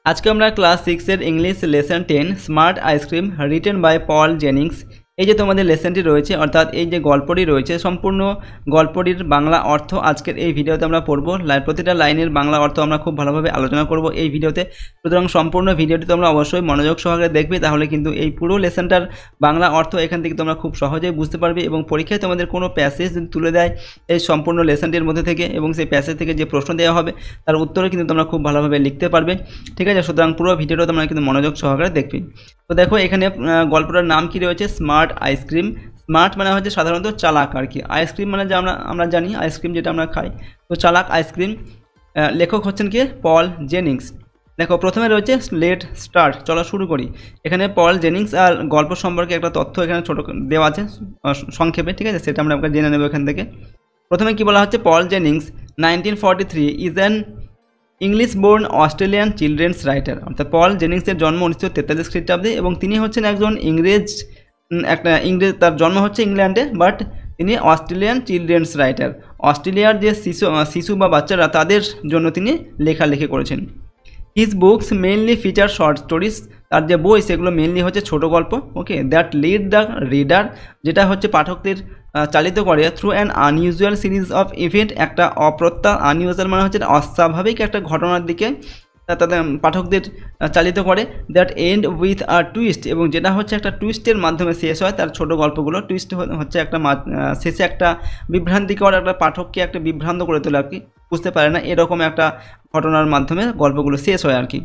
আজকে আমরা ক্লাস 6 এর English lesson 10 smart ice cream written by Paul Jennings এই যে তোমাদের লেসনটি রয়েছে অর্থাৎ এই যে গল্পটি রয়েছে সম্পূর্ণ গল্পটির বাংলা অর্থ আজকের এই ভিডিওতে আমরা পড়ব। প্রতিটা লাইনের বাংলা অর্থ আমরা খুব ভালোভাবে আলোচনা করব এই ভিডিওতে। সুতরাং সম্পূর্ণ ভিডিওটি তোমরা অবশ্যই মনোযোগ সহকারে দেখবে, তাহলে কিন্তু এই পুরো লেসনটার বাংলা অর্থ এখান থেকে তোমরা খুব সহজেই বুঝতে পারবে এবং পরীক্ষায় তোমাদের কোনো প্যাসেজ যদি তুলে দেয় এই সম্পূর্ণ লেসনটির মধ্যে থেকে এবং সেই প্যাসেজ থেকে যে প্রশ্ন দেওয়া হবে তার উত্তরে কিন্তু তোমরা খুব ভালোভাবে লিখতে পারবে। ঠিক আছে, সুতরাং পুরো ভিডিওটা তোমরা কিন্তু মনোযোগ সহকারে দেখবে। তো দেখো এখানে গল্পটার নাম কি রয়েছে, স্মার্ট আইসক্রিম। স্মার্ট মানে হচ্ছে সাধারণত চালাক আর কি, আইসক্রিম মানে যে আমরা জানি আইসক্রিম যেটা আমরা খাই, তো চালাক আইসক্রিম। লেখক হচ্ছেন কি, পল জেনিংস। দেখো প্রথমে রয়েছে লেট স্টার্ট, চলো শুরু করি। এখানে পল জেনিংস আর গল্প সম্পর্কে একটা তথ্য এখানে ছোট দেওয়া আছে সংক্ষেপে, ঠিক আছে, সেটা আমরা জেনে নেব এখান থেকে। প্রথমে কি বলা হচ্ছে, Paul Jennings 1943 is an English born Australian children's writer. অর্থাৎ পল জেনিংসের জন্ম 1943 খ্রিস্টাব্দে এবং তিনি হচ্ছেন একজন ইংরেজ, তার জন্ম হচ্ছে ইংল্যান্ডে, বাট তিনি অস্ট্রেলিয়ান চিলড্রেন্স রাইটার। অস্ট্রেলিয়ার যে শিশু বা বাচ্চারা তাদের জন্য তিনি লেখালেখি করেছেন। His books mainly feature short stories, তার যে বই সেগুলো মেইনলি হচ্ছে ছোট গল্প, ওকে, দ্যাট লিড দ্য রিডার, যেটা হচ্ছে পাঠকদের চালিত করে through an unusual series of event, একটা আনইউজুয়াল মানে হচ্ছে অস্বাভাবিক একটা ঘটনার দিকে তাদের পাঠকদের চালিত করে। That end with a twist, এবং যেটা হচ্ছে একটা টুইস্টের মাধ্যমে শেষ হয় তার ছোট গল্পগুলো। টুইস্ট হচ্ছে একটা শেষে একটা বিভ্রান্তিকর একটা পাঠককে একটা বিভ্রান্ত করে তোলে আর কি, বুঝতে পারে না, এরকম একটা ঘটনার মাধ্যমে গল্পগুলো শেষ হয় আর কি।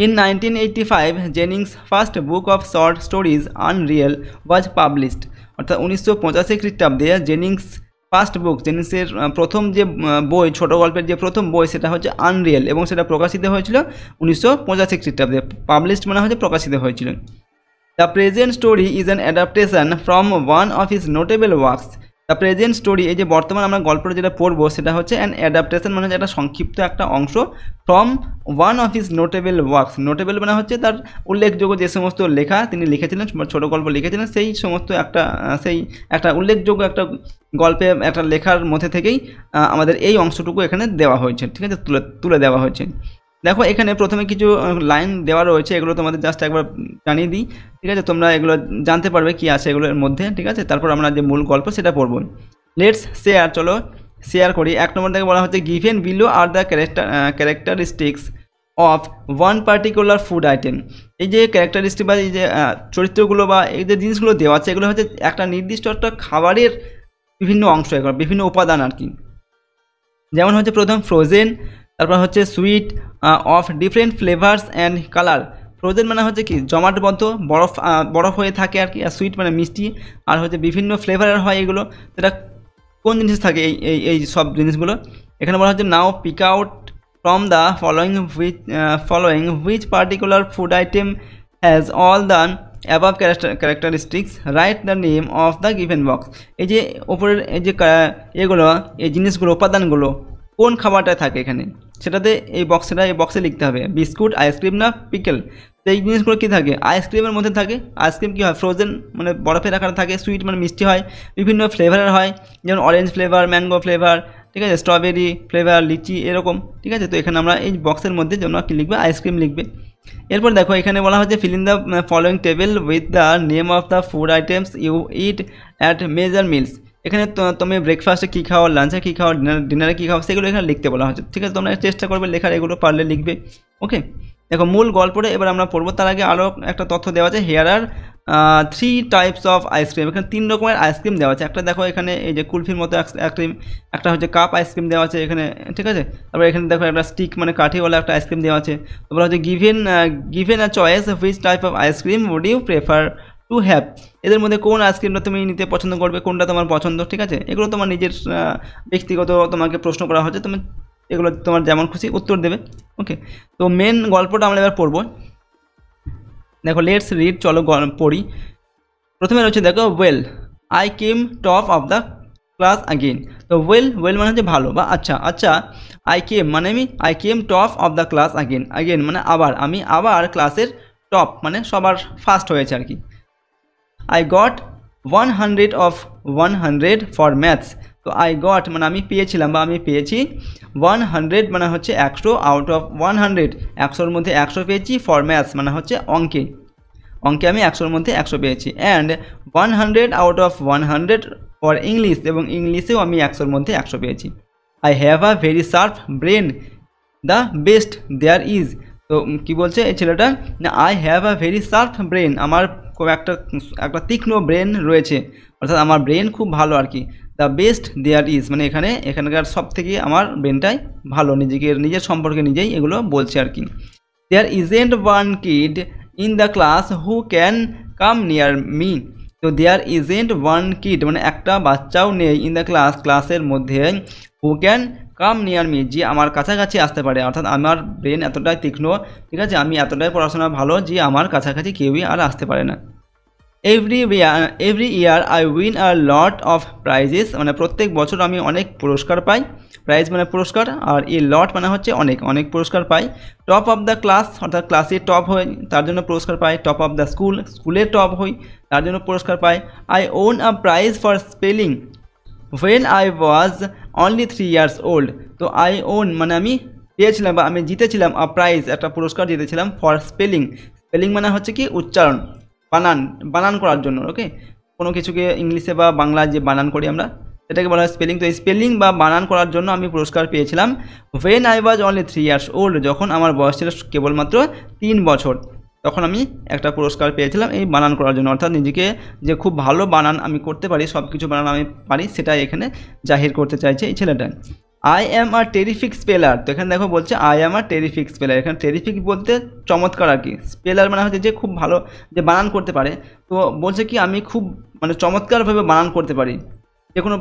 In 1985 Jennings first book of short stories Unreal was published. অর্থাৎ 1985 খ্রিস্টাব্দে জেনিংস ফার্স্ট বুক, জেনিংসের প্রথম যে বই, ছোট গল্পের যে প্রথম বই সেটা হচ্ছে আনরিয়েল, এবং সেটা প্রকাশিত হয়েছিল 1985 খ্রিস্টাব্দে। পাবলিশড মানে হচ্ছে প্রকাশিত হয়েছিল। The present story is an adaptation from one of his notable works. The present story, এই যে বর্তমান আমরা গল্পটা যেটা পড়বো সেটা হচ্ছে অ্যান অ্যাডাপ্টেশন মানে হচ্ছে একটা সংক্ষিপ্ত একটা অংশ, from one of his notable works. Notable মানে হচ্ছে তার উল্লেখযোগ্য যে সমস্ত লেখা তিনি লিখেছিলেন, ছোটো গল্প লিখেছিলেন, সেই সমস্ত একটা উল্লেখযোগ্য একটা গল্পে একটা লেখার মধ্যে থেকেই আমাদের এই অংশটুকু এখানে দেওয়া হয়েছে, ঠিক আছে, তুলে দেওয়া হয়েছে। দেখো এখানে প্রথমে কিছু লাইন দেওয়া রয়েছে, এগুলো তোমাদের জাস্ট একবার জানিয়ে দিই, ঠিক আছে, তোমরা এগুলো জানতে পারবে কি আছে এগুলোর মধ্যে, ঠিক আছে। তারপর আমরা যে মূল গল্প সেটা পড়বো। লেটস শেয়ার, চলো শেয়ার করি। 1 নম্বর থেকে বলা হচ্ছে given below are the characteristics of one particular food item. এই যে ক্যারেক্টারিস্টিক বা এই যে চরিত্রগুলো বা এই যে জিনিসগুলো দেওয়া আছে এগুলো হচ্ছে একটা নির্দিষ্ট একটা খাবারের বিভিন্ন অংশ, এগুলো বিভিন্ন উপাদান আর কি। যেমন হচ্ছে প্রথম ফ্রোজেন, তারপর হচ্ছে sweet of different flavours and colour. Frozen মানে হচ্ছে কি জমাটবদ্ধ, বরফ হয়ে থাকে আর কি, আর সুইট মানে মিষ্টি, আর হচ্ছে বিভিন্ন ফ্লেভারের হয় এগুলো। সেটা কোন জিনিস থাকে এই সব জিনিসগুলো এখানে বলা হচ্ছে। Now pick out from the following which particular food item has all the above characteristics, write the name of the given box. এই যে ওপরের এই যে এই জিনিসগুলো উপাদানগুলো কোন খাবারটায় থাকে এখানে, সেটাতে এই বক্সে লিখতে হবে। বিস্কুট, আইসক্রিম না পিকেল। তো এই জিনিসগুলো কী থাকে, আইসক্রিমের মধ্যে থাকে। আইসক্রিম কী হয়, ফ্রোজেন মানে বরফের আকারে থাকে। সুইট মানে মিষ্টি হয়, বিভিন্ন ফ্লেভারের হয়, যেমন অরেঞ্জ ফ্লেভার, ম্যাঙ্গো ফ্লেভার, ঠিক আছে, স্ট্রবেরি ফ্লেভার, লিচি এরকম, ঠিক আছে। তো এখানে আমরা এই বক্সের মধ্যে জন্য কী লিখবে, আইসক্রিম লিখবে। এরপর দেখো এখানে বলা হচ্ছে fill in the following table with the name of the food items you eat at major meals. এখানে তুমি ব্রেকফাস্টে কী খাও, লাঞ্চে কী খাও, ডিনারে কী খাও, সেগুলো এখানে লিখতে বলা হচ্ছে, ঠিক আছে। তোমরা চেষ্টা করবে লেখার, এগুলো পারলে লিখবে, ওকে। দেখো মূল গল্পটা এবার আমরা পড়বো, তার আগে আরও একটা তথ্য দেওয়া আছে। Here are 3 types of ice cream. এখানে 3 রকমের আইসক্রিম দেওয়া আছে। একটা দেখো এখানে এই যে কুলফির মতো আইসক্রিম, একটা হচ্ছে কাপ আইসক্রিম দেওয়া আছে এখানে, ঠিক আছে। তারপর এখানে দেখো একটা স্টিক মানে কাঠিওয়ালা একটা আইসক্রিম দেওয়া আছে। তারপর হচ্ছে given a choice which type of ice cream would you prefer to have. এদের মধ্যে কোন আইসক্রিমটা তুমি নিতে পছন্দ করবে, কোনটা তোমার পছন্দ, ঠিক আছে। এগুলো তোমার নিজের ব্যক্তিগত তোমাকে প্রশ্ন করা হচ্ছে, তুমি এগুলো তোমার যেমন খুশি উত্তর দেবে, ওকে। তো মেন গল্পটা আমরা এবার পড়বো। দেখো লেটস রিড, চলো পড়ি। প্রথমে রয়েছে দেখো well I came top of the class again. তো ওয়েল মানে হচ্ছে ভালো বা আচ্ছা। I came top of the class again মানে আমি আবার ক্লাসের টপ মানে সবার ফার্স্ট হয়েছে আর কি। I got 100 of 100 for maths. তো আই গট মানে আমি পেয়েছিলাম বা আমি পেয়েছি 100 মানে হচ্ছে 100 আউট অফ 100, 100-র মধ্যে 100 পেয়েছি ফর ম্যাথস মানে হচ্ছে অঙ্কে আমি 100-র মধ্যে 100 পেয়েছি। And 100 out of 100 for English, এবং ইংলিশেও আমি 100-র মধ্যে 100 পেয়েছি। I have a very sharp brain, the best there is. তো কি বলছে এই ছেলেটা, না I have a very sharp brain, আমার খুব একটা তীক্ষ্ণ ব্রেন রয়েছে, অর্থাৎ আমার ব্রেন খুব ভালো আর কি। দ্য বেস্ট দেয়ার ইজ মানে এখানকার সব থেকে আমার ব্রেনটাই ভালো, নিজের সম্পর্কে নিজেই এগুলো বলছে আর কি। There isn't one kid in the class who can come near me. তো দেয়ার ইজেন্ট ওয়ান কিড মানে একটা বাচ্চাও নেই ইন দ্য ক্লাসের মধ্যে who can come near me যে আমার কাছাকাছি আসতে পারে, অর্থাৎ আমার ব্রেন এতটাই তীক্ষ্ণ, ঠিক আছে, আমি এতটাই পড়াশোনা ভালো যে আমার কাছাকাছি কেউই আর আসতে পারে না। Every year I win a lot of prices মানে প্রত্যেক বছর আমি অনেক পুরস্কার পাই, প্রাইজ মানে পুরস্কার, আর এই লট মানে হচ্ছে অনেক পুরস্কার পাই। টপ অফ দ্য ক্লাস অর্থাৎ ক্লাসে টপ হই তার জন্য পুরস্কার পাই। টপ অফ দ্য স্কুলে টপ হই তার জন্য পুরস্কার পাই। I won a prize for spelling when I was only 3 years old। তো আই ওন মানে আমি পেয়েছিলাম বা আমি জিতেছিলাম আ প্রাইজ একটা পুরস্কার জিতেছিলাম ফর স্পেলিং মানে হচ্ছে কি উচ্চারণ, বানান করার জন্য। ওকে, কোনো কিছুকে ইংলিশে বা বাংলায় যে বানান করি আমরা সেটাকে বলা হয় স্পেলিং। তো এই স্পেলিং বা বানান করার জন্য আমি পুরস্কার পেয়েছিলাম when I was only 3 years old, যখন আমার বয়স ছিল কেবলমাত্র 3 বছর, তখন আমি একটা পুরস্কার পেয়েছিলাম এই বানান করার জন্য। অর্থাৎ নিজেকে যে খুব ভালো বানান আমি করতে পারি, সব কিছু বানান আমি পারি, সেটাই এখানে জাহির করতে চাইছে এই ছেলেটা। I am a terrific স্পেলার। তো এখানে দেখো বলছে আই অ্যাম আ টেরিফিক স্পেলার। এখানে টেরিফিক বলতে চমৎকার আর কি, স্পেলার মানে হচ্ছে যে খুব ভালো যে বানান করতে পারে। তো বলছে কি আমি খুব মানে চমৎকারভাবে বানান করতে পারি, যে কোনো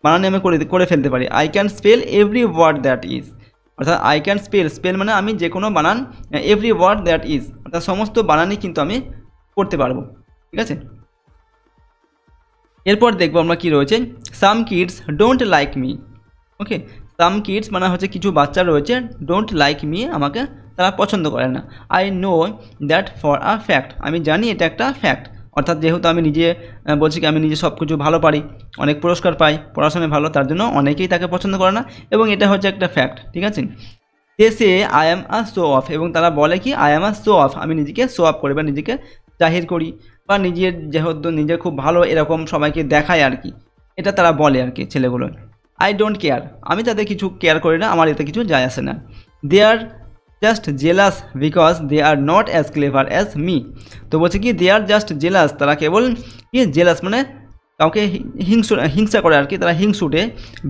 বানানে আমি করে ফেলতে পারি। I can spell every word that is, অর্থাৎ আই ক্যান স্পেল মানে আমি যে কোনো বানান, এভরি ওয়ার্ড দ্যাট ইজ অর্থাৎ সমস্ত বানানই কিন্তু আমি করতে পারবো, ঠিক আছে। এরপর দেখবো আমরা কি রয়েছে, some kids don't like me. Okay, some kids মানে হচ্ছে কিছু বাচ্চা রয়েছে ডোন্ট লাইক মি আমাকে তারা পছন্দ করে না। I know that for a fact, আমি জানি এটা একটা ফ্যাক্ট, অর্থাৎ যেহেতু আমি নিজে বলছি কি আমি নিজে সব কিছু ভালো পারি, অনেক পুরস্কার পাই, পড়াশোনায় ভালো, তার জন্য অনেকেই তাকে পছন্দ করে না, এবং এটা হচ্ছে একটা ফ্যাক্ট, ঠিক আছে। Say I am a show off, এবং তারা বলে কি I am a show off, আমি নিজেকে শো অফ করি বা নিজেকে জাহির করি, বা যেহেতু নিজে খুব ভালো এরকম সবাইকে দেখায় আর কি, এটা তারা বলে আর কি ছেলেগুলো। আই ডোন্ট কেয়ার, আমি তাদের কিছু কেয়ার করি না, আমার এতে কিছু যায় আসে না। They are just jealous because they are not as clever as me. তো বলছে কি দে আর জাস্ট জেলাস, তারা কেবল কি জেলাস মানে কাউকে হিংসা করে আর কি, তারা হিংসুটে,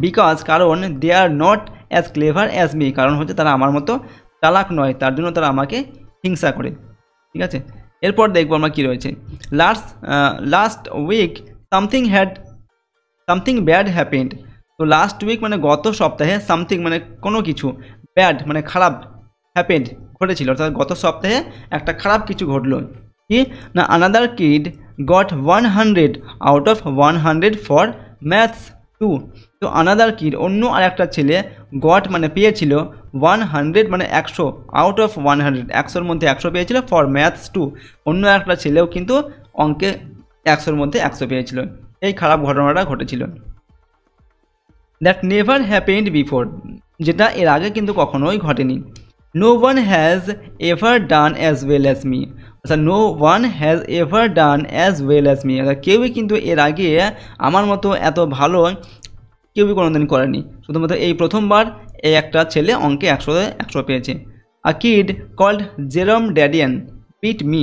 বিকজ কারণ they are not as clever as me, কারণ হচ্ছে তারা আমার মতো চালাক নয়, তার জন্য তারা আমাকে হিংসা করে, ঠিক আছে। এরপর দেখবো আমরা কী রয়েছে, last week something bad happened. তো লাস্ট উইক মানে গত সপ্তাহে, সামথিং মানে কোনো কিছু, ব্যাড মানে খারাপ, হ্যাপেন্ড ঘটেছিল, অর্থাৎ গত সপ্তাহে একটা খারাপ কিছু ঘটলো। কি না, another kid got 100 out of 100 for maths 2। তো আনাদার কিড অন্য আর একটা ছেলে গট মানে পেয়েছিল 100 মানে 100 আউট অফ 100, 100-র মধ্যে 100 পেয়েছিল ফর ম্যাথস 2, অন্য একটা ছেলেও কিন্তু অঙ্কে 100-র মধ্যে 100 পেয়েছিল। এই খারাপ ঘটনাটা ঘটেছিল। দ্যাট নেভার হ্যাপেন্ড বিফোর, যেটা এর আগে কিন্তু কখনোই ঘটেনি। No one has ever done as well as me, আচ্ছা no one has ever done as well as me, অর্থাৎ কেউই কিন্তু এর আগে আমার মতো এত ভালো কেউই কোনোদিন করেনি, শুধুমাত্র এই প্রথমবার এই একটা ছেলে অঙ্কে 100 পেয়েছে। A kid called Jerome Dadian beat me,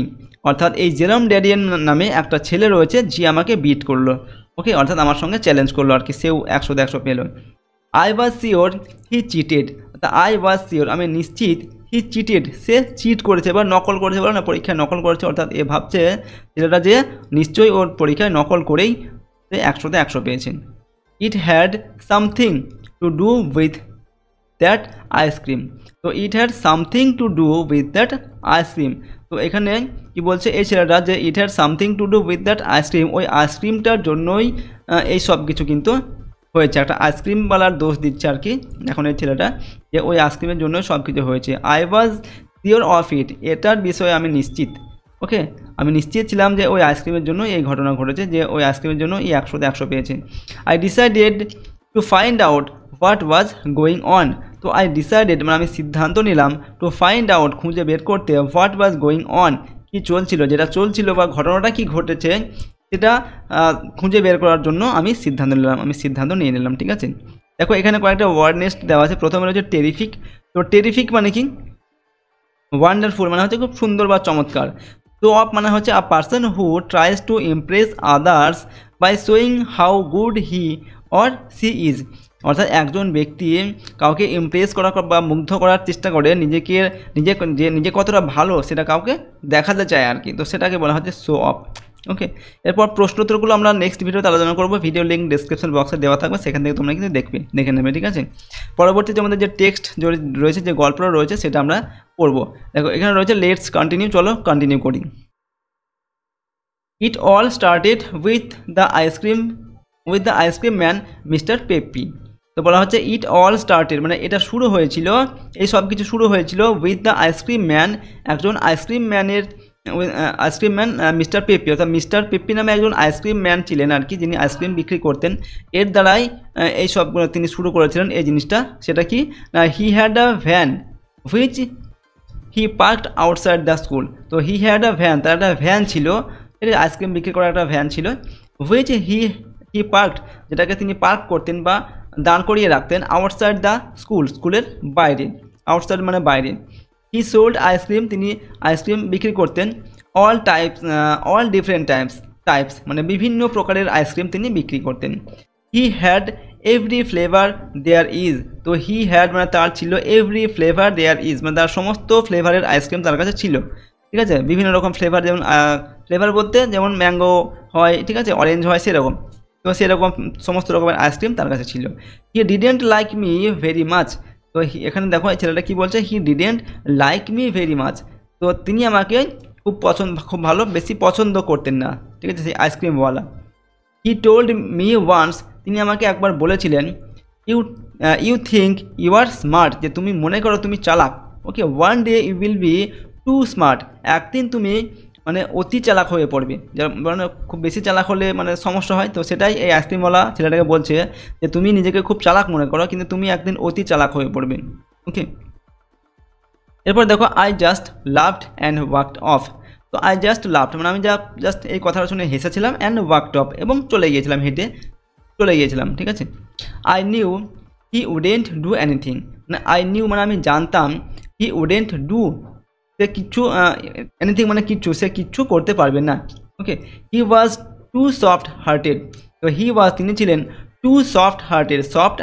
অর্থাৎ এই জেরম ড্যাডিয়ান নামে একটা ছেলে রয়েছে যে আমাকে বিট করলো, ওকে, অর্থাৎ আমার সঙ্গে চ্যালেঞ্জ করলো আর কি, সেও 100 পেল। I was sure he cheated, অর্থাৎ আই ওয়াজ শিওর আমি নিশ্চিত, হি চিটেড সে চিট করেছে বা নকল করেছে, বলে না পরীক্ষায় নকল করেছে, অর্থাৎ এ ভাবছে ছেলেটা যে নিশ্চয়ই ওর পরীক্ষায় নকল করেই সে 100 পেয়েছে। It had something to do with that ice cream, তো it had something to do with that ice cream. তো এখানে কি বলছে এই ছেলেটা যে it had something to do with that ice cream, ওই আইসক্রিমটার জন্যই এই সব কিছু কিন্তু হয়েছে, একটা আইসক্রিমওয়ালার দোষ দিচ্ছে আর কি এখন এই ছেলেটা, যে ওই আইসক্রিমের জন্যই সব কিছু হয়েছে। I was sure of it, এটার বিষয়ে আমি নিশ্চিত, ওকে, আমি নিশ্চিত ছিলাম যে ওই আইসক্রিমের জন্য এই ঘটনা ঘটেছে, যে ওই আইসক্রিমের জন্য এই 100 পেয়েছে। I decided to find out what was going on. তো আই ডিসাইডেড মানে আমি সিদ্ধান্ত নিলাম টু ফাইন্ড আউট খুঁজে বের করতে হোয়াট ওয়াজ গোয়িং অন কী চলছিল, যেটা চলছিল বা ঘটনাটা কি ঘটেছে সেটা খুঁজে বের করার জন্য আমি সিদ্ধান্ত নিয়ে নিলাম। ঠিক আছে, দেখো এখানে কয়েকটা ওয়ার্ড নেস্ট দেওয়া আছে। প্রথমে রয়েছে টেরিফিক। তো টেরিফিক মানে কি? ওয়ান্ডারফুল মানে হচ্ছে খুব সুন্দর বা চমৎকার। শো অফ মানে হচ্ছে a person who tries to impress others by showing how good he or she is. অর্থাৎ একজন ব্যক্তি কাউকে ইমপ্রেস করা বা মুগ্ধ করার চেষ্টা করে, নিজে কতটা ভালো সেটা কাউকে দেখাতে চায় আর কি। তো সেটাকে বলা হচ্ছে শো অফ। ওকে, এরপর প্রশ্নোত্তরগুলো আমরা নেক্সট ভিডিওতে আলোচনা করবো। ভিডিও লিঙ্ক ডিসক্রিপশন বক্সে দেওয়া থাকবে, সেখান থেকে তোমরা কিন্তু দেখে নেবে। ঠিক আছে, পরবর্তীতে আমাদের যে টেক্সট রয়েছে, যে গল্পটা রয়েছে সেটা আমরা পড়বো। দেখো এখানে রয়েছে লেটস কন্টিনিউ, চলো কন্টিনিউ করি। It all started with the ice cream man mister peppy. তো বলা হচ্ছে ইট অল স্টার্টেড মানে এটা শুরু হয়েছিল, এই সব কিছু শুরু হয়েছিল উইথ দ্য আইসক্রিম ম্যান, একজন আইসক্রিম ম্যান মিস্টার পেপি। অর্থাৎ মিস্টার পেপি নামে একজন আইসক্রিম ম্যান ছিলেন আর কি, যিনি আইসক্রিম বিক্রি করতেন। এর দ্বারাই এই সবগুলো তিনি শুরু করেছিলেন এই জিনিসটা। সেটা কি না, he had a van which he parked outside the school. তো হি হ্যাড আ ভ্যান, তার একটা ভ্যান ছিল, এটা আইসক্রিম বিক্রি করার একটা ভ্যান ছিল। হুইচ হি পার্কড যেটাকে তিনি পার্ক করতেন বা দাঁড় করিয়ে রাখতেন আউটসাইড দ্য স্কুলের বাইরে। আউটসাইড মানে বাইরে। হি সোল্ড আইসক্রিম, তিনি আইসক্রিম বিক্রি করতেন। অল ডিফারেন্ট টাইপস মানে বিভিন্ন প্রকারের আইসক্রিম তিনি বিক্রি করতেন। He had every flavour there is. তো হি হ্যাড মানে তার ছিল, এভরি ফ্লেভার দেয়ার ইজ মানে তার সমস্ত ফ্লেভারের আইসক্রিম তার কাছে ছিল। ঠিক আছে, বিভিন্ন রকম ফ্লেভার, যেমন ফ্লেভার বলতে যেমন ম্যাঙ্গো হয়, ঠিক আছে, অরেঞ্জ হয়, সেরকম। তো সেরকম সমস্ত রকমের আইসক্রিম তার কাছে ছিল। He didn't like me very much. তো এখানে দেখো এই ছেলেটা কী বলছে, he didn't like me very much. তো তিনি আমাকে খুব বেশি পছন্দ করতেন না। ঠিক আছে, সেই আইসক্রিমওয়ালা। হি টোল্ড মি ওয়ান্স, তিনি আমাকে একবার বলেছিলেন, you think you are smart, যে তুমি মনে করো তুমি চালাক। Okay, one day you will be too smart, একদিন তুমি মানে অতি চালাক হয়ে পড়বে। মানে খুব বেশি চালাক হলে মানে সমস্যা হয়। তো সেটাই এই আইসক্রিমওয়ালা ছেলেটাকে বলছে যে তুমি নিজেকে খুব চালাক মনে করো, কিন্তু তুমি একদিন অতি চালাক হয়ে পড়বে। ওকে, এরপর দেখো I just loved and walked off. তো আই জাস্ট লাভড মানে আমি জাস্ট এই কথাটা শুনে হেসেছিলাম, অ্যান্ড ওয়াকড অফ এবং চলে গিয়েছিলাম, হেঁটে চলে গিয়েছিলাম। ঠিক আছে, I knew he wouldn't do anything মানে আই নিউ মানে আমি জানতাম, হি উডেন্ট ডু সে কিচ্ছু, এনিথিং মানে কিচ্ছু, সে কিচ্ছু করতে পারবে না। ওকে, হি ওয়াজ টু সফট হার্টেড। তো তিনি ছিলেন টু সফট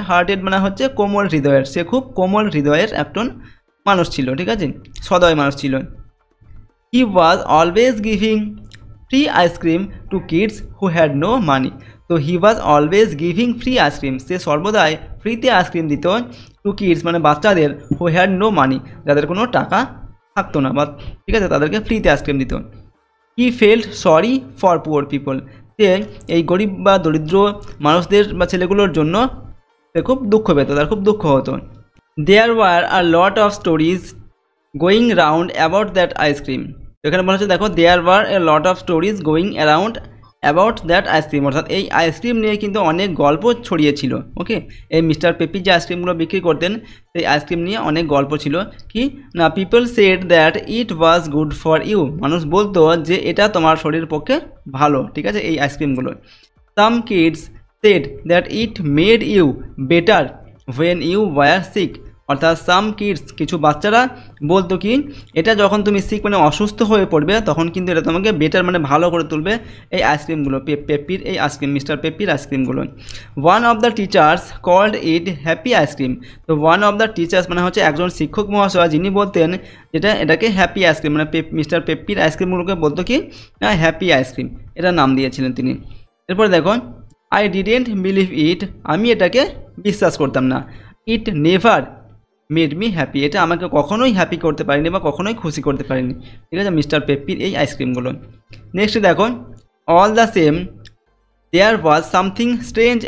হার্টেড মানে হচ্ছে কোমল হৃদয়ের, সে খুব কোমল হৃদয়ের একজন মানুষ ছিল। ঠিক আছে, সদয় মানুষ ছিল। He was always giving free ice cream to kids who had no money. তো he was always giving free ice cream, সে সর্বদাই ফ্রিতে আইসক্রিম দিত টু কিডস মানে বাচ্চাদের, হু হ্যাড নো মানি যাদের কোনো টাকা থাকতো না বা, ঠিক আছে, তাদেরকে ফ্রিতে আইসক্রিম দিত। He felt sorry for poor people, সে এই গরিব বা দরিদ্র মানুষদের বা ছেলেগুলোর জন্য সে খুব দুঃখ পেত, তার খুব দুঃখ হতো। There were a lot of stories going round about that ice cream. এখানে বলা হচ্ছে দেখো there were a lot of stories going around about that ice cream, অর্থাৎ এই আইসক্রিম নিয়ে কিন্তু অনেক গল্প ছড়িয়েছিল। ওকে, এই মিস্টার পেপি যে আইসক্রিমগুলো বিক্রি করতেন সেই আইসক্রিম নিয়ে অনেক গল্প ছিল। কি না, people said that it was good for you, মানুষ বলতো যে এটা তোমার শরীরের পক্ষে ভালো। ঠিক আছে, এই আইসক্রিমগুলো। Some kids said that it made you better when you were sick, অর্থাৎ সাম কিডস কিছু বাচ্চারা বলতো কি এটা যখন তুমি সিক মানে অসুস্থ হয়ে পড়বে তখন কিন্তু এটা তোমাকে বেটার মানে ভালো করে তুলবে এই আইসক্রিমগুলো, পেপির এই আইসক্রিম, মিস্টার পেপির আইসক্রিমগুলো। One of the teachers called it happy ice cream. তো ওয়ান অফ দ্য টিচার্স মানে হচ্ছে একজন শিক্ষক মহাশয়, যিনি বলতেন এটাকে হ্যাপি আইসক্রিম মানে মিস্টার পেপির আইসক্রিমগুলোকে বলতো কি না হ্যাপি আইসক্রিম, এটা নাম দিয়েছিলেন তিনি। এরপর দেখো আই ডিডেন্ট বিলিভ ইট, আমি এটাকে বিশ্বাস করতাম না। It never made me happy, এটা আমাকে কখনোই হ্যাপি করতে পারেনি বা কখনোই খুশি করতে পারেনি। ঠিক আছে, মিস্টার পেপির এই আইসক্রিমগুলো। নেক্সট দেখো all the same there was something strange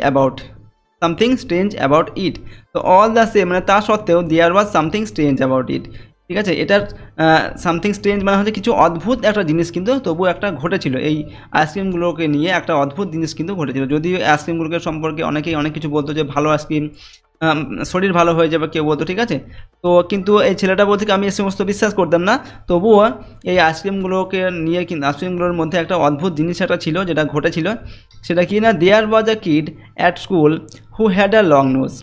about it. তো অল দ্য সেম মানে তা সত্ত্বেও there was something strange about it, ঠিক আছে। এটার সামথিং স্ট্রেঞ্জ মানে হচ্ছে কিছু অদ্ভুত একটা জিনিস কিন্তু তবু একটা ঘটেছিল, এই আইসক্রিমগুলোকে নিয়ে একটা অদ্ভুত জিনিস কিন্তু ঘটেছিল। যদিও আইসক্রিমগুলোকে সম্পর্কে অনেকেই অনেক কিছু বলতো যে ভালো আইসক্রিম, শরীর ভালো হয়ে যাবে কেউ বলতো, ঠিক আছে। তো কিন্তু এই ছেলেটা বলতে কি আমি এই সমস্ত বিশ্বাস করতাম না, তবুও এই আইসক্রিমগুলোকে নিয়ে কিন্তু আইসক্রিমগুলোর মধ্যে একটা অদ্ভুত জিনিস একটা ছিল যেটা ঘটেছিল। সেটা কি না, there was a kid at school who had a long nose.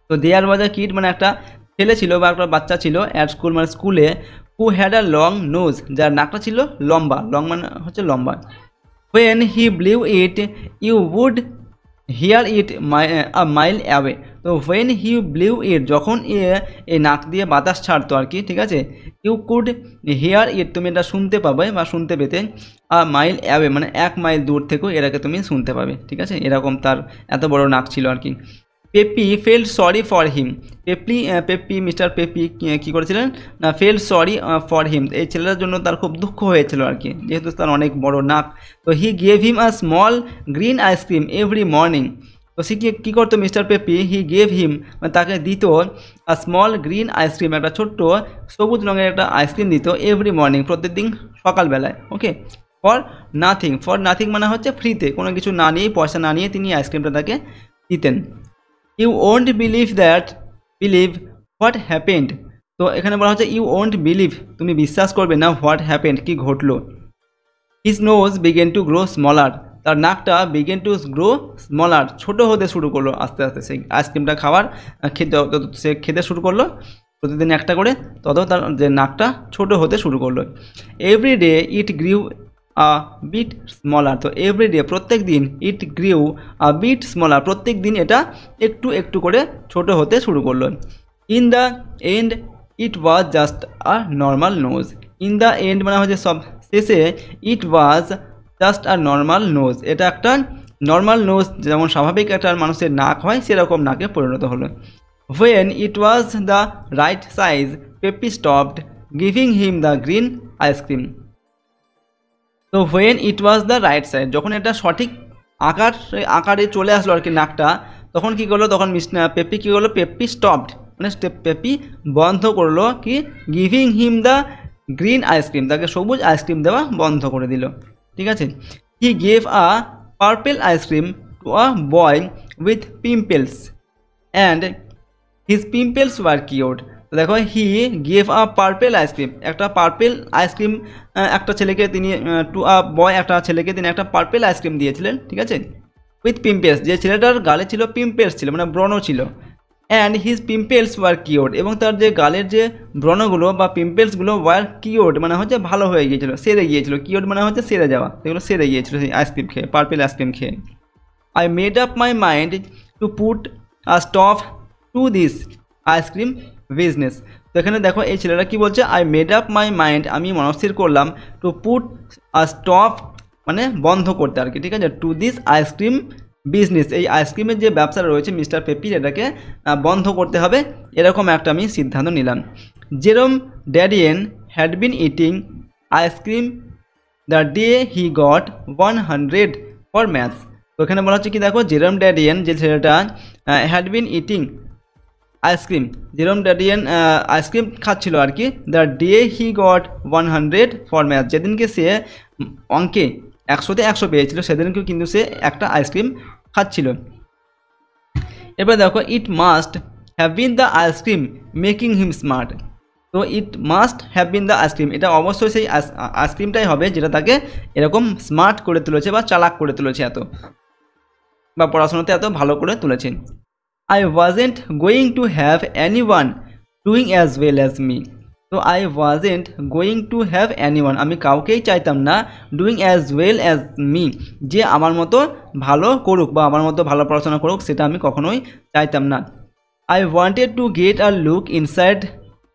তো দেয়ার ওয়াজ আ কিড মানে একটা ছেলে ছিল বা একটা বাচ্চা ছিল, অ্যাট স্কুল মানে স্কুলে, who had a long nose যার নাকটা ছিল লম্বা, লং মানে হচ্ছে লম্বা। when he blew it you would hear it a mile away। তো when he blew it যখন এই নাক দিয়ে বাতাস ছাড়তো আর কি, ঠিক আছে, you could hear it তুমি এটা শুনতে পাবে বা শুনতে পেতে, a mile away মানে 1 মাইল দূর থেকেও এটাকে তুমি শুনতে পাবে, ঠিক আছে। এরকম তার এত বড় নাক ছিল আর কি। Peppy felt sorry for him. Peppy mister Peppy কী করেছিলেন না, ফেল্ট সরি ফর হিম, এই ছেলেটার জন্য তার খুব দুঃখ হয়েছিল আর কি, যেহেতু তার অনেক বড় নাক। তো he gave him a small green ice cream every morning. তো সে কী করতো mister peppy, he gave him মানে তাকে দিত আ স্মল গ্রিন আইসক্রিম, একটা ছোট্ট সবুজ রঙের একটা আইসক্রিম দিত এভরি মর্নিং প্রত্যেকদিন সকালবেলায়। ওকে, ফর নাথিং মানে হচ্ছে ফ্রিতে, কোনো কিছু না নিয়ে, পয়সা না নিয়ে তিনি আইসক্রিমটা তাকে দিতেন। You won't believe what happened. তো এখানে বলা হচ্ছে ইউ ওন্ট বিলিভ তুমি বিশ্বাস করবে না, হোয়াট হ্যাপেন্ড কি ঘটলো। His nose began to grow smaller, তার নাকটা বিগেন টু গ্রো স্মলার ছোটো হতে শুরু করলো আস্তে আস্তে। সেই আইসক্রিমটা সে খেতে শুরু করলো প্রতিদিন একটা করে, তত তার যে নাকটা ছোট হতে শুরু করলো। Every day it grew a bit smaller. তো এভরিডে প্রত্যেক দিন, ইট গ্রিউ আ বিট স্মলার প্রত্যেক দিন এটা একটু একটু করে ছোট হতে শুরু করলো। In the end it was just a normal nose. In the end মানে হচ্ছে সব শেষে, it was just a normal nose এটা একটা নর্মাল নোজ, যেমন স্বাভাবিক একটা মানুষের নাক হয় সেরকম নাকে পরিণত হলো। when it was the right size Peppy stopped giving him the green ice cream। তো when it was the right size যখন এটা সঠিক আকারে চলে আসলো আর কি নাকটা, তখন কি করলো, তখন পেপি কী করলো, পেপি স্টপড মানে পেপি বন্ধ করলো কি, giving him the green ice cream তাকে সবুজ আইসক্রিম দেওয়া বন্ধ করে দিল, ঠিক আছে। He gave a purple ice cream to a boy with pimples and his pimples were cured. তো দেখো he gave a purple ice cream, একটা পার্পেল আইসক্রিম একটা ছেলেকে তিনি টু আ বয় একটা ছেলেকে তিনি একটা পার্পেল আইসক্রিম দিয়েছিলেন, ঠিক আছে। উইথ পিম্পলস যে ছেলেটার গালে ছিল পিম্পলস ছিল মানে ব্রণ ছিল, and his pimples were cured এবং তার যে গালের যে ব্রণগুলো বা পিম্পলসগুলো ওয়ার কিওর্ড মানে হচ্ছে ভালো হয়ে গিয়েছিল, সেরে গিয়েছিল। কিওর্ড মানে হচ্ছে সেরে যাওয়া, সেগুলো সেরে গিয়েছিল সেই আইসক্রিম খেয়ে, পার্পেল আইসক্রিম খেয়ে। I made up my mind to put a stop to this ice cream business. তো এখানে দেখো এই ছেলেটা কি বলছে, I made up my mind আমি মনস্থির করলাম, টু পুট আ স্টপ মানে বন্ধ করতে আর কি, ঠিক আছে, টু দিস আইসক্রিম বিজনেস এই আইসক্রিমের যে ব্যবসা রয়েছে মিস্টার পেপির এটাকে বন্ধ করতে হবে, এরকম একটা আমি সিদ্ধান্ত নিলাম। Jerome Dadian had been eating ice cream the day he got 100 for maths. তো এখানে বলা হচ্ছে কি দেখো, জেরম ড্যাডিয়েন যে ছেলেটা had been eating ice cream, Jerome Dadian ice cream খাচ্ছিল আর কি, the day he got 100 for maths যেদিনকে সে অঙ্কে 100তে 100 পেয়েছিল সেদিনকেও কিন্তু সে একটা আইসক্রিম খাচ্ছিল। এবার দেখো it must have been the ice cream making him smart. তো it must have been the ice cream এটা অবশ্যই সেই আইসক্রিমটাই হবে যেটা তাকে এরকম স্মার্ট করে তুলেছে বা চালাক করে তুলেছে এত, বা পড়াশোনাতে এত ভালো করে তুলেছে। I wasn't going to have anyone doing as well as me. তো I wasn't going to have anyone আমি কাউকেই চাইতাম না, doing as well as me যে আমার মতো ভালো করুক বা আমার মতো ভালো পড়াশোনা করুক, সেটা আমি কখনোই চাইতাম না। I wanted to get a look inside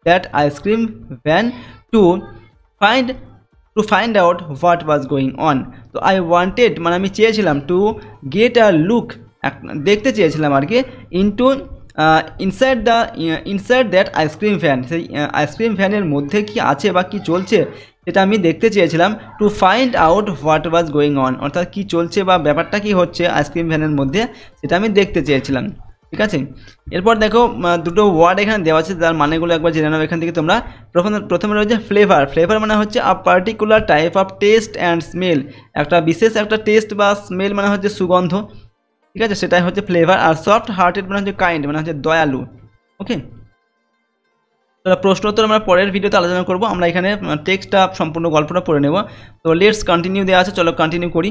that ice cream van to find out what was going on. তো আই ওয়ান্টেড মানে আমি চেয়েছিলাম, টু গেট আ লুক দেখতে চেয়েছিলাম আর কি, into inside that ice cream van সেই আইসক্রিম ভ্যানের মধ্যে কি আছে বা কি চলছে সেটা আমি দেখতে চেয়েছিলাম। To find out what was going on অর্থাৎ কি চলছে বা ব্যাপারটা কি হচ্ছে আইসক্রিম ভ্যানের মধ্যে সেটা আমি দেখতে চেয়েছিলাম। ঠিক আছে। এরপর দেখো দুটো ওয়ার্ড এখানে দেওয়া আছে, যার মানেগুলো একবার জেনে নাও এখান থেকে তোমরা। প্রথমে রয়েছে ফ্লেভার। ফ্লেভার মানে হচ্ছে আ particular type of test and smell, একটা বিশেষ একটা টেস্ট বা স্মেল মানে হচ্ছে সুগন্ধ, ঠিক আছে, সেটাই হচ্ছে ফ্লেভার। আর সফট হার্টেড মানে হচ্ছে কাইন্ড, মানে হচ্ছে দয়ালু। ওকে, প্রশ্ন উত্তর আমরা পরের ভিডিওতে আলোচনা করব। আমরা এখানে টেক্সটটা সম্পূর্ণ গল্পটা পড়ে নেব। তো লেটস কন্টিনিউ দেওয়া আছে, চলো কন্টিনিউ করি।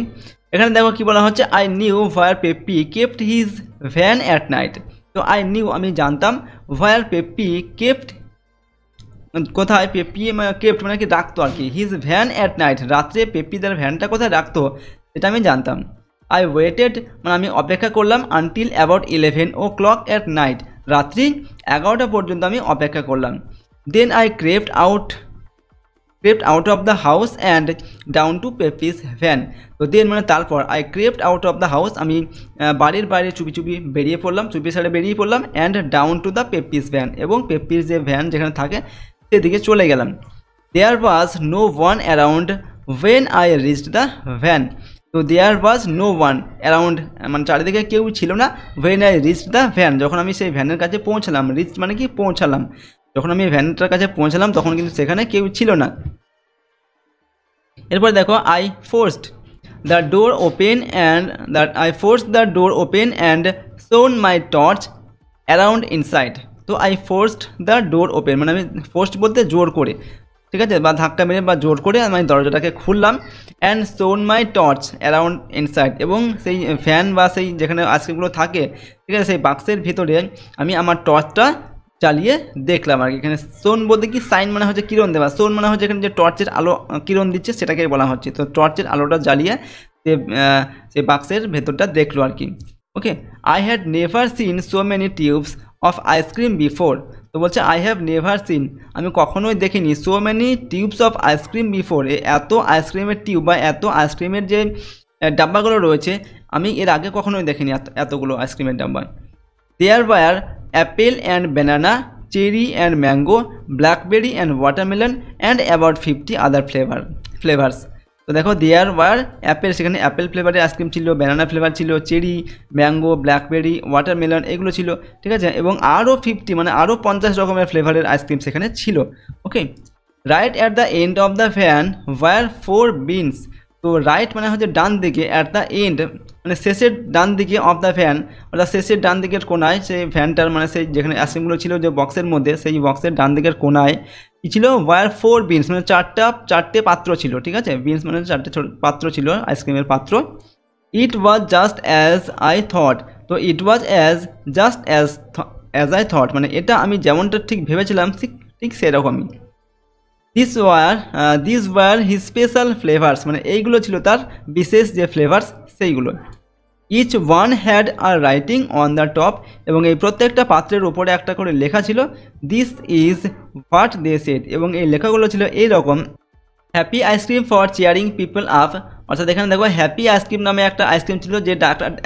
এখানে দেখো কি বলা হচ্ছে, I knew where peppy kept his van at night. তো আই নিউ আমি জানতাম, হোয়ার পেপি কেপ্ট কোথায়, পেপি কেপ্ট মানে কি রাখতো আর কি, হিজ ভ্যান অ্যাট নাইট রাত্রে পেপি তার ভ্যানটা কোথায় রাখতো সেটা আমি জানতাম। আই ওয়েটেড মানে আমি অপেক্ষা করলাম, until about 11 o'clock at night রাত্রি 11টা পর্যন্ত আমি অপেক্ষা করলাম। Then I crept out of the house and down to Peppy's van. তো দেন মানে তারপর, I crept out of the house আমি বাড়ির বাইরে চুপি চুপি বেরিয়ে পড়লাম, চুপি সাইডে বেরিয়ে পড়লাম, and down to the Peppy's van এবং পেপির যে ভ্যান যেখানে থাকে সেদিকে চলে গেলাম। There was no one around when I reached the van. তো there was no one around মানে চারিদিকে কেউ ছিল না, when I reached the van যখন আমি সেই ভ্যানের কাছে পৌঁছালাম, রিচ মানে কি পৌঁছালাম, যখন আমি ভ্যানটার কাছে পৌঁছালাম তখন কিন্তু সেখানে কেউ ছিল না। এরপর দেখো, I forced the door open and শোন মাই টর্চ অ্যারাউন্ড ইনসাইড। তো I forced the door open মানে আমি ফোর্সড বলতে জোর করে, ঠিক আছে, বা ধাক্কা মেরে বা জোর করে আমি দরজাটাকে খুললাম, অ্যান্ড শোন মাই টর্চ অ্যারাউন্ড ইনসাইড এবং সেই ফ্যান বা সেই যেখানে আইসক্রিমগুলো থাকে, ঠিক আছে, সেই বাক্সের ভিতরে আমি আমার টর্চটা চালিয়ে দেখলাম আর কি। এখানে সোন বলতে কি, সাইন মানে হচ্ছে কিরণ দেওয়া, সোন মানে হচ্ছে এখানে যে টর্চের আলো কিরণ দিচ্ছে সেটাকে বলা হচ্ছে। তো টর্চের আলোটা জ্বালিয়ে সে বাক্সের ভেতরটা দেখলো আর কি। Okay, I had never seen so many tubes of ice cream before. তো বলছে আই হ্যাভ নেভার সিন আমি কখনোই দেখিনি, so many tubes of ice cream before এত আইসক্রিমের টিউব বা এত আইসক্রিমের যে ডাব্বাগুলো রয়েছে আমি এর আগে কখনোই দেখিনি এতগুলো আইসক্রিমের ডাব্বা। There were apple and banana, cherry and mango, blackberry and watermelon and about 50 other flavours. তো দেখো, দেয়ার ওয়ার অ্যাপেল, সেখানে অ্যাপেল ফ্লেভারের আইসক্রিম ছিল, ব্যানানা ফ্লেভার ছিল, চেরি, ম্যাঙ্গো, ব্ল্যাকবেরি, ওয়াটারমেলন এগুলো ছিল, ঠিক আছে, এবং আরও 50 মানে আরও 50 রকমের ফ্লেভারের আইসক্রিম সেখানে ছিল। Okay, right at the end of the van were 4 bins. তো রাইট মানে হচ্ছে ডান দিকে, অ্যাট দ্য এন্ড মানে শেষের ডান দিকে, অফ দ্য ভ্যান অর্থাৎ শেষের ডান দিকের কোনায় সেই ভ্যানটার মানে সেই যেখানে আইসক্রিমগুলো ছিল যে বক্সের মধ্যে, সেই বক্সের ডান দিকের কোনায় কী ছিল, ওয়ার 4 বিনস মানে চারটে পাত্র ছিল, ঠিক আছে, বিনস মানে চারটে পাত্র ছিল, আইসক্রিমের পাত্র। It was just as I thought. তো it was just as I thought মানে এটা আমি যেমনটা ঠিক ভেবেছিলাম ঠিক সেরকমই। This were his special flavours মানে এইগুলো ছিল তার বিশেষ যে ফ্লেভার্স সেইগুলো। ইচ ওয়ান হ্যাড আর রাইটিং অন দ্য টপ এবং এই প্রত্যেকটা পাত্রের উপরে একটা করে লেখা ছিল, this is what they said এবং এই লেখাগুলো ছিল এইরকম, happy ice cream for cheering people up. অর্থাৎ এখানে দেখো হ্যাপি আইসক্রিম নামে একটা আইসক্রিম ছিল, যে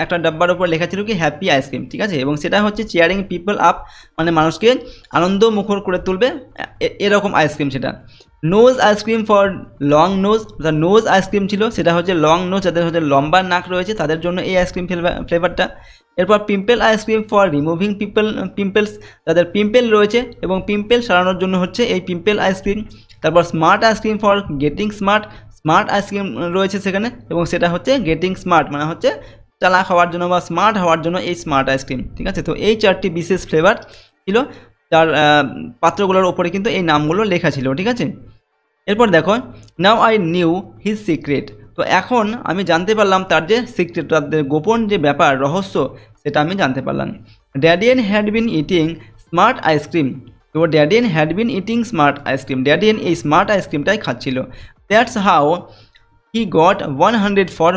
একটা ডাব্বার উপর লেখা ছিল কি হ্যাপি আইসক্রিম, ঠিক আছে, এবং সেটা হচ্ছে চিয়ারিং পিপল আপ মানে মানুষকে আনন্দ মুখর করে তুলবে এরকম আইসক্রিম সেটা। Nose ice cream for long nose, অর্থাৎ নোজ আইসক্রিম ছিল, সেটা হচ্ছে লং নোজ, যাদের হচ্ছে লম্বা নাক রয়েছে তাদের জন্য এই আইসক্রিম ফ্লেভারটা। এরপর pimple ice cream for removing pimples, যাদের পিম্পল রয়েছে এবং পিম্পল সারানোর জন্য হচ্ছে এই পিম্পল আইসক্রিম। তারপর smart ice cream for getting smart ice cream রয়েছে সেখানে এবং সেটা হচ্ছে গেটিং স্মার্ট মানে হচ্ছে চালাক হওয়ার জন্য বা স্মার্ট হওয়ার জন্য এই স্মার্ট আইসক্রিম, ঠিক আছে। তো এই চারটি বিশেষ ফ্লেভার ছিল, তার পাত্রগুলোর ওপরে কিন্তু এই নামগুলো লেখা ছিল, ঠিক আছে। এরপর দেখো, now I knew his secret. তো এখন আমি জানতে পারলাম তার যে সিক্রেট, তাদের গোপন যে ব্যাপার রহস্য সেটা আমি জানতে পারলাম। Dadian had been eating smart ice cream. তো Dadian had been eating smart ice cream, Dadian এই স্মার্ট আইসক্রিমটাই খাচ্ছিল। That's how he got 100 for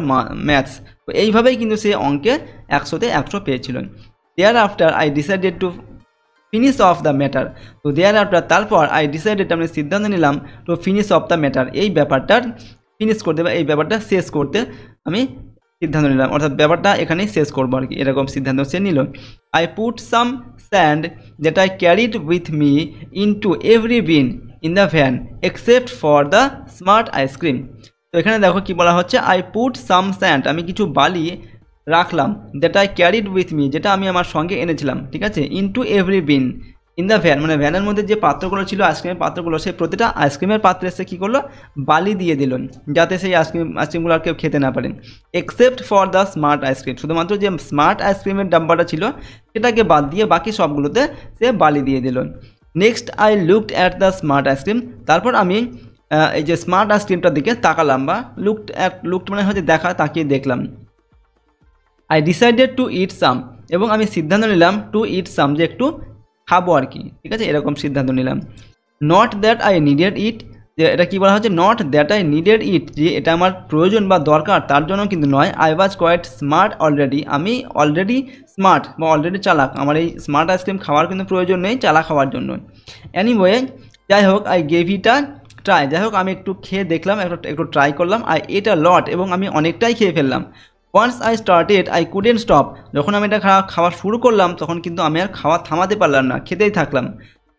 maths. তো এইভাবেই কিন্তু সে অঙ্কে 100তে 100 পেয়েছিল। Thereafter I decided to finish off the matter. তো দেয়ার আফটার তারপর আই ডিসাইডেড আমি সিদ্ধান্ত নিলাম to finish off the matter, এই ব্যাপারটার ফিনিশ করতে বা এই ব্যাপারটা শেষ করতে আমি সিদ্ধান্ত নিলাম, অর্থাৎ ব্যাপারটা এখানেই শেষ করবো আর কি, এরকম সিদ্ধান্ত সে নিল। I put some sand that I carried with me into every bin in the van except for the smart ice cream. তো এখানে দেখো কি বলা হচ্ছে, আই পুট সাম স্যান্ড আমি কিছু বালি রাখলাম, that I carried with me, যেটা আমি আমার সঙ্গে এনেছিলাম, ঠিক আছে, into every bin in the van, মানে ভ্যানের মধ্যে যে পাত্রগুলো ছিল আইসক্রিমের পাত্রগুলো, সেই প্রতিটা আইসক্রিমের পাত্রে সে কী করলো, বালি দিয়ে দিল, যাতে সেই আইসক্রিমগুলো আর কেউ খেতে না পারে, except for the smart ice cream, শুধুমাত্র যে স্মার্ট আইসক্রিমের ডাব্বাটা ছিল সেটাকে বাদ দিয়ে বাকি সবগুলোতে সে বালি দিয়ে দিল। Next I looked at the smart ice cream, তারপর আমি এই যে স্মার্ট আইসক্রিমটার দিকে তাকালাম, বা লুকড মানে হচ্ছে দেখা, তাকিয়ে দেখলাম। আই ডিসাইডেড টু ইট সাম, এবং আমি সিদ্ধান্ত নিলাম টু ইট সাম, যে একটু খাবো আর কি, ঠিক আছে, এরকম সিদ্ধান্ত নিলাম। নট দ্যাট আই নিডেড ইট, যে এটা কী বলা হচ্ছে, নট দ্যাট আই নিডেড ইট, যে এটা আমার প্রয়োজন বা দরকার তার জন্য কিন্তু নয়। I was quite smart already, আমি অলরেডি স্মার্ট বা অলরেডি চালাক, আমার এই স্মার্ট আইসক্রিম খাওয়ার কিন্তু প্রয়োজন নেই চালাক হওয়ার জন্য। এনিওয়ে, যাই হোক, I gave it a try, যাই হোক আমি একটু খেয়ে দেখলাম, একটু ট্রাই করলাম। আই এট আ লট, এবং আমি অনেকটাই খেয়ে ফেললাম। Once I started I couldn't stop, যখন আমি এটা খাওয়া শুরু করলাম তখন কিন্তু আমি আর খাওয়া থামাতে পারলাম না, খেতেই থাকলাম।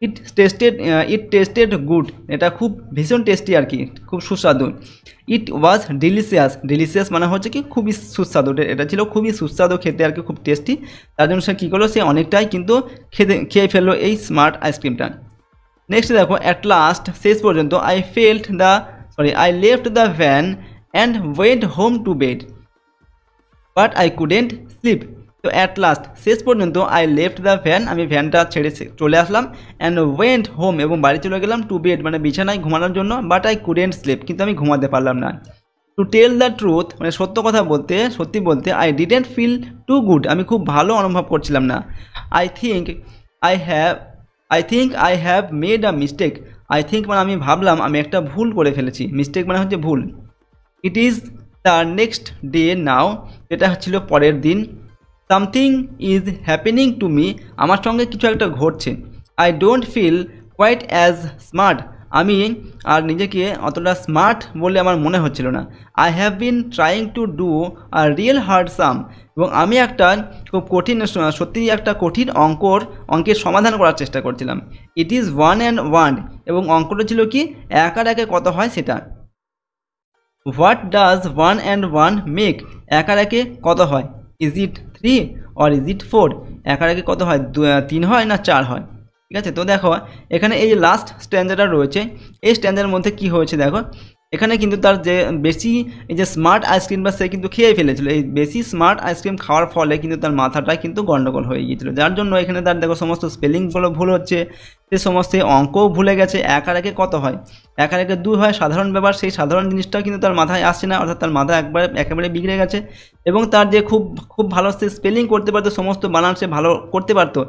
ইট টেস্টেড গুড, এটা খুব ভীষণ টেস্টি আর কি, খুব সুস্বাদু। ইট ওয়াজ ডিলিশিয়াস মানে হচ্ছে কি খুবই সুস্বাদু, এটা ছিল খুবই সুস্বাদু খেতে আর কি, খুব টেস্টি। তার জন্য সে কী করলো, সে অনেকটাই কিন্তু খেয়ে ফেললো এই স্মার্ট আইসক্রিমটা। নেক্সট দেখো, অ্যাট লাস্ট, শেষ পর্যন্ত, I left the van and went home to bed but I couldn't sleep. তো অ্যাট লাস্ট, শেষ পর্যন্ত, আই লেফট দ্য ভ্যান, আমি ভ্যানটা ছেড়ে চলে আসলাম, অ্যান্ড ওয়েন্ট হোম, এবং বাড়ি চলে গেলাম, টু বেড মানে বিছানায় ঘুমানোর জন্য, বাট আই কুডেন্ট স্লিপ, কিন্তু আমি ঘুমাতে পারলাম না। টু টেল দ্য ট্রুথ, মানে সত্যি বলতে, I didn't feel too good, আমি খুব ভালো অনুভব করছিলাম না। I think I have made a mistake, I think মানে আমি ভাবলাম আমি একটা ভুল করে ফেলেছি, মিস্টেক মানে হচ্ছে ভুল। It is the next day now, এটা ছিল পরের দিন। Something is happening to me, আমার সঙ্গে কিছু একটা ঘটছে। I don't feel quite as smart, আমি আর নিজেকে অতটা স্মার্ট বলে আমার মনে হচ্ছিল না। I have been trying to do a real hard সাম, এবং আমি একটা খুব সত্যিই একটা কঠিন অঙ্কের সমাধান করার চেষ্টা করছিলাম। ইট ইজ 1 and 1, এবং অঙ্কটা ছিল কি 1 আর 1 কত হয় সেটা। হোয়াট ডাজ 1 and 1 মেক, 1 আর 1 কত হয়। Is it 3 or is it 4, 1 আর 1 কত হয়, 3 হয় না 4 হয়, ঠিক আছে। তো দেখো এখানে এই লাস্ট স্ট্যান্ডারটা রয়েছে, এই স্ট্যান্ডারের মধ্যে কি হয়েছে দেখো, এখানে কিন্তু তার যে বেশি এই যে স্মার্ট আইসক্রিমটা সে কিন্তু খেয়ে ফেলেছিল, এই বেশি স্মার্ট আইসক্রিম খাওয়ার ফলে কিন্তু তার মাথাটা কিন্তু গন্ডগোল হয়ে গিয়েছিল, যার জন্য এখানে তার দেখো সমস্ত স্পেলিংগুলো ভুল হচ্ছে, সে সমস্ত অঙ্কও ভুলে গেছে। 1 আর 1 কত হয়, 1 আর 1 2 হয়, সাধারণ ব্যাপার, সেই সাধারণ জিনিসটাও কিন্তু তার মাথায় আসছে না, অর্থাৎ তার মাথা একেবারে বিগড়ে গেছে। এবং তার যে খুব ভালো সে স্পেলিং করতে পারতো, সমস্ত বানান সে ভালো করতে পারতো,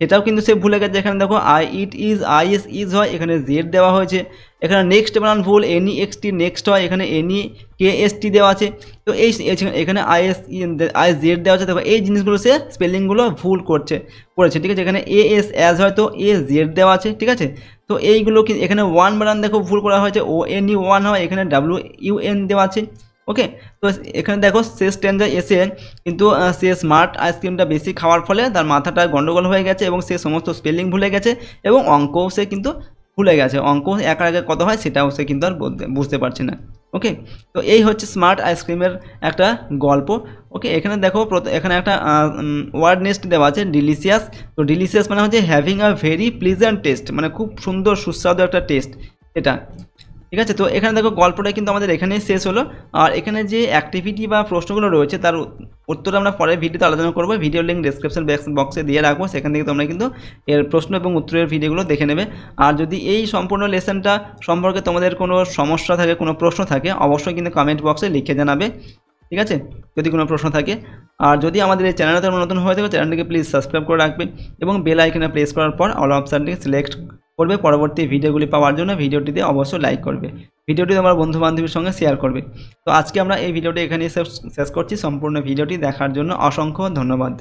এটাও কিন্তু সে ভুলে গেছে। এখানে দেখো আই ইট ইজ ইজ হয়, এখানে জেড দেওয়া হয়েছে। এখানে নেক্সট বানান ভুল, NEXT নেক্সট হয়, এখানে NEKST দেওয়া আছে। তো এখানে IZ দেওয়া আছে। দেখো এই জিনিসগুলো সে স্পেলিংগুলো ভুল করেছে, ঠিক আছে। এখানে AS অ্যাজ হয়, তো AZ দেওয়া আছে, ঠিক আছে। তো এইগুলো কি এখানে 1 বানান দেখো ভুল করা হয়েছে, ONE 1 হয়, এখানে WUN দেওয়া আছে, ওকে। তো এখানে দেখো শেষ স্ট্যান্ডার্ড এসে কিন্তু সে স্মার্ট আইসক্রিমটা বেশি খাওয়ার ফলে তার মাথাটা গন্ডগোল হয়ে গেছে, এবং সে সমস্ত স্পেলিং ভুলে গেছে, এবং অঙ্কও সে কিন্তু ভুলে গেছে, অঙ্ক 1 আর 1 কত হয় সেটাও সে কিন্তু আর বুঝতে পারছে না, ওকে। তো এই হচ্ছে স্মার্ট আইসক্রিমের একটা গল্প, ওকে। এখানে দেখো এখানে একটা ওয়ার্ড নেক্সট দেওয়া আছে ডিলিশিয়াস। তো ডিলিশিয়াস মানে হচ্ছে having a very pleasant test, মানে খুব সুন্দর সুস্বাদু একটা টেস্ট এটা, ঠিক আছে। তো এখানে দেখো গল্পটা কিন্তু আমাদের এখানেই শেষ হলো। আর এখানে যে অ্যাক্টিভিটি বা প্রশ্নগুলো রয়েছে তার উত্তর আমরা পরের ভিডিওতে আলোচনা করবো, ভিডিও লিঙ্ক ডেসক্রিপশন বক্সে দিয়ে রাখবো, সেখান থেকে তোমরা কিন্তু এর প্রশ্ন এবং উত্তরের ভিডিওগুলো দেখে নেবে। আর যদি এই সম্পূর্ণ লেসনটা সম্পর্কে তোমাদের কোনো সমস্যা থাকে, কোনো প্রশ্ন থাকে, অবশ্যই কিন্তু কমেন্ট বক্সে লিখে জানাবে, ঠিক আছে, যদি কোনো প্রশ্ন থাকে। আর যদি আমাদের এই চ্যানেলে তোমরা নতুন হয়ে থাকো, চ্যানেলটিকে প্লিজ সাবস্ক্রাইব করে রাখবে, এবং বেল আইকনে প্রেস করার পর অল অপশানটিকে সিলেক্ট করবে পরবর্তী ভিডিওগুলি পাওয়ার জন্য। ভিডিওটিতে অবশ্যই লাইক করবে, ভিডিওটি তোমার বন্ধু বান্ধবীর সঙ্গে শেয়ার করবে। তো আজকে আমরা এই ভিডিওটি এখানেই শেষ করছি। সম্পূর্ণ ভিডিওটি দেখার জন্য অসংখ্য ধন্যবাদ।